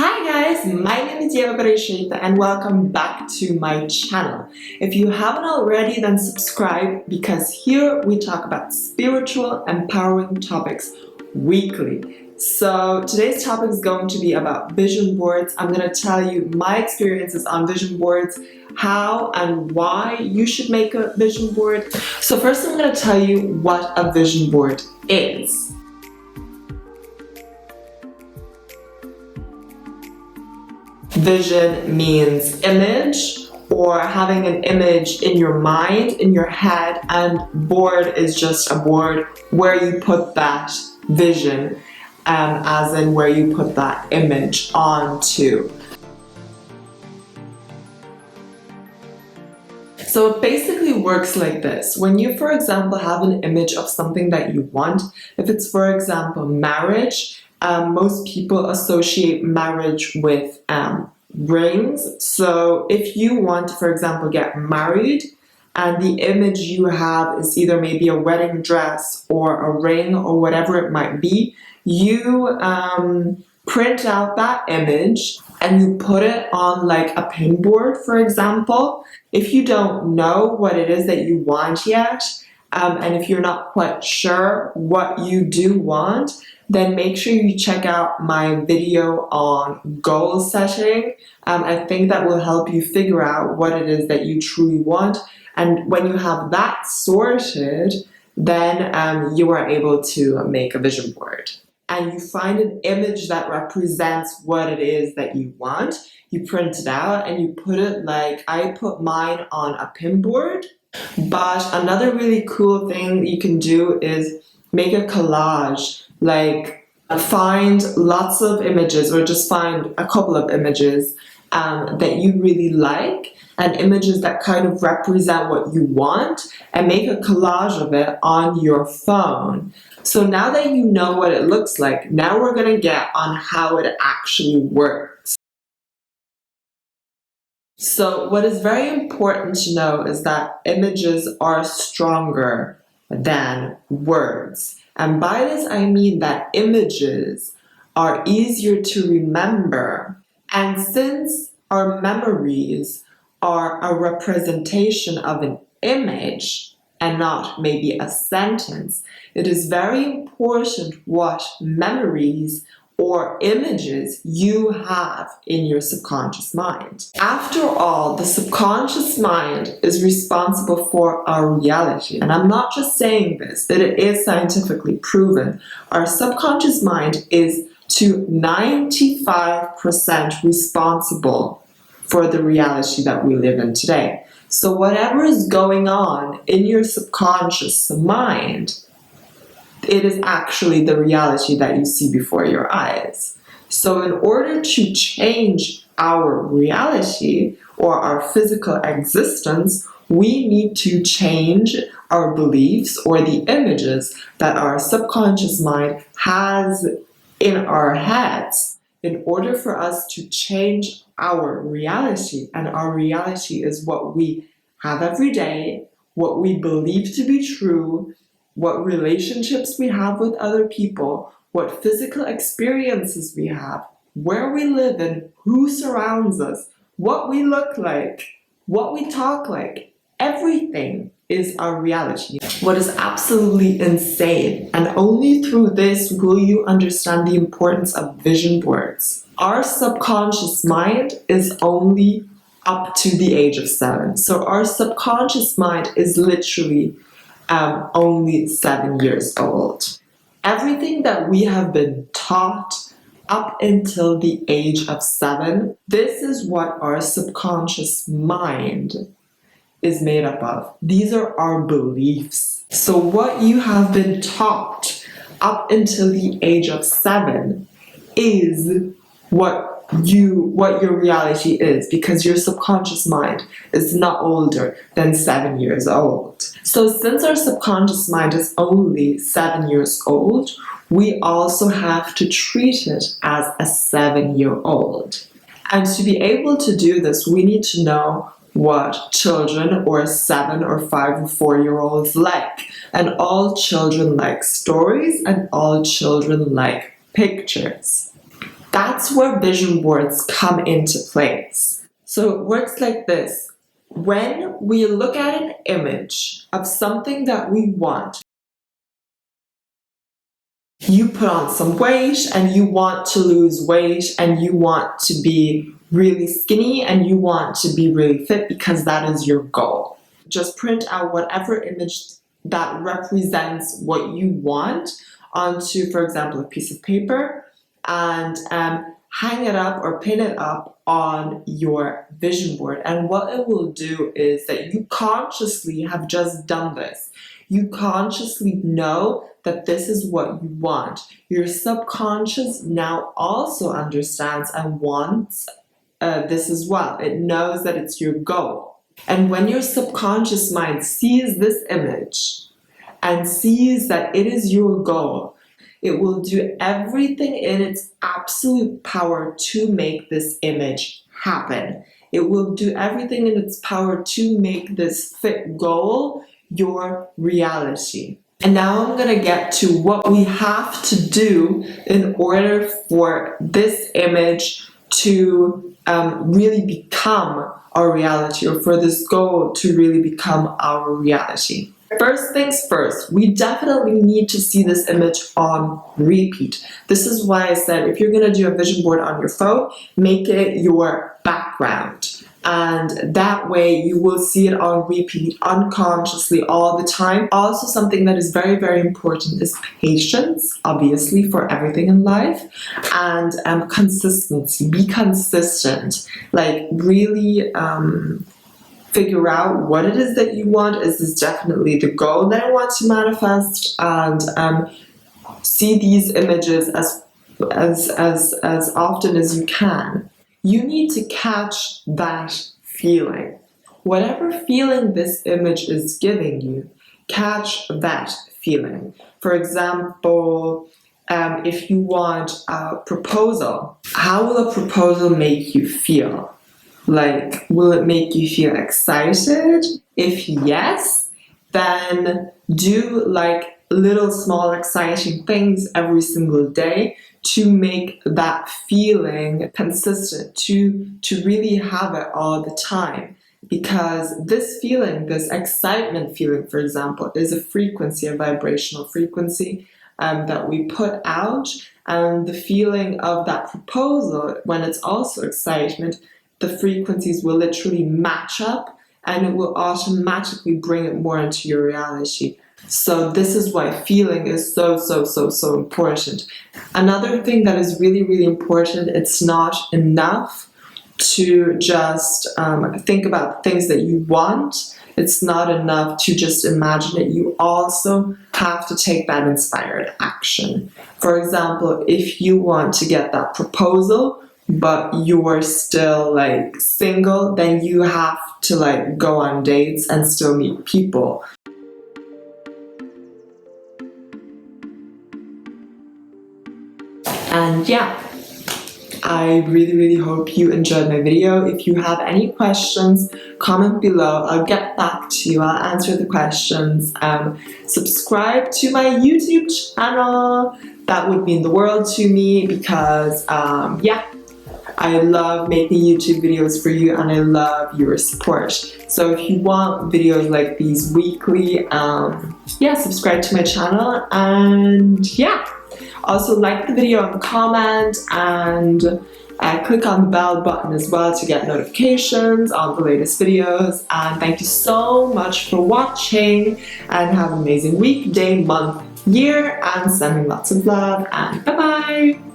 Hi guys, my name is Yeva Bereshita and welcome back to my channel. If you haven't already, then subscribe because here we talk about spiritual, empowering topics weekly. So today's topic is going to be about vision boards. I'm going to tell you my experiences on vision boards, how and why you should make a vision board. So first I'm going to tell you what a vision board is. Vision means image or having an image in your mind, in your head, and board is just a board where you put that vision, as in where you put that image onto. So it basically works like this. When you, for example, have an image of something that you want, if it's, for example, marriage, most people associate marriage with rings. So if you want to, for example, get married and the image you have is either maybe a wedding dress or a ring or whatever it might be, you print out that image and you put it on like a pinboard, for example. If you don't know what it is that you want yet, and if you're not quite sure what you do want, then make sure you check out my video on goal setting. I think that will help you figure out what it is that you truly want. And when you have that sorted, then you are able to make a vision board. And you find an image that represents what it is that you want. You print it out and you put it like, I put mine on a pinboard. But another really cool thing you can do is make a collage. Like find lots of images or just find a couple of images that you really like and images that kind of represent what you want and make a collage of it on your phone. So now that you know what it looks like, now we're going to get on how it actually works. So what is very important to know is that images are stronger than words. And by this I mean that images are easier to remember. And since our memories are a representation of an image and not maybe a sentence, it is very important what memories or images you have in your subconscious mind. After all, the subconscious mind is responsible for our reality. And I'm not just saying this, that it is scientifically proven. Our subconscious mind is to 95% responsible for the reality that we live in today. So whatever is going on in your subconscious mind, it is actually the reality that you see before your eyes. So in order to change our reality or our physical existence, we need to change our beliefs or the images that our subconscious mind has in our heads in order for us to change our reality. And our reality is what we have every day, what we believe to be true, what relationships we have with other people, what physical experiences we have, where we live and who surrounds us, what we look like, what we talk like. Everything is our reality. What is absolutely insane, and only through this will you understand the importance of vision boards. Our subconscious mind is only up to the age of 7. So our subconscious mind is literally only 7 years old. Everything that we have been taught up until the age of 7, this is what our subconscious mind is made up of. These are our beliefs. So what you have been taught up until the age of 7 is what your reality is, because your subconscious mind is not older than 7 years old. So since our subconscious mind is only 7 years old, we also have to treat it as a 7-year-old. And to be able to do this, we need to know what children or 7 or 5 or 4-year-olds like. And all children like stories and all children like pictures. That's where vision boards come into place. So it works like this. When we look at an image of something that we want, you put on some weight and you want to lose weight and you want to be really skinny and you want to be really fit because that is your goal. Just print out whatever image that represents what you want onto, for example, a piece of paper and hang it up or pin it up on your vision board. And what it will do is that you consciously have just done this. You consciously know that this is what you want. Your subconscious now also understands and wants this as well. It knows that it's your goal. And when your subconscious mind sees this image and sees that it is your goal, it will do everything in its absolute power to make this image happen. It will do everything in its power to make this fit goal your reality. And now I'm going to get to what we have to do in order for this image to really become our reality, or for this goal to really become our reality. First things first, we definitely need to see this image on repeat. This is why I said if you're going to do a vision board on your phone, make it your background. And that way you will see it on repeat unconsciously all the time. Also, something that is very, very important is patience, obviously, for everything in life, and consistency. Be consistent. Like, really figure out what it is that you want. Is this definitely the goal that I want to manifest? And see these images as often as you can. You need to catch that feeling. Whatever feeling this image is giving you, catch that feeling. For example, if you want a proposal, how will a proposal make you feel? Like, will it make you feel excited? If yes, then do like little small exciting things every single day to make that feeling consistent, to really have it all the time. Because this feeling, this excitement feeling, for example, is a frequency, a vibrational frequency that we put out. And the feeling of that proposal, when it's also excitement, the frequencies will literally match up and it will automatically bring it more into your reality. So this is why feeling is so important. Another thing that is really, really important, it's not enough to just think about things that you want. It's not enough to just imagine it. You also have to take that inspired action. For example, if you want to get that proposal, but you're still like single, then you have to like go on dates and still meet people. And yeah, I really, really hope you enjoyed my video. If you have any questions, comment below. I'll get back to you. I'll answer the questions. Subscribe to my YouTube channel. That would mean the world to me because, yeah, I love making YouTube videos for you and I love your support. So if you want videos like these weekly, yeah, subscribe to my channel and yeah. Also like the video and comment and click on the bell button as well to get notifications on the latest videos. And thank you so much for watching and have an amazing week, day, month, year, and sending lots of love and bye bye.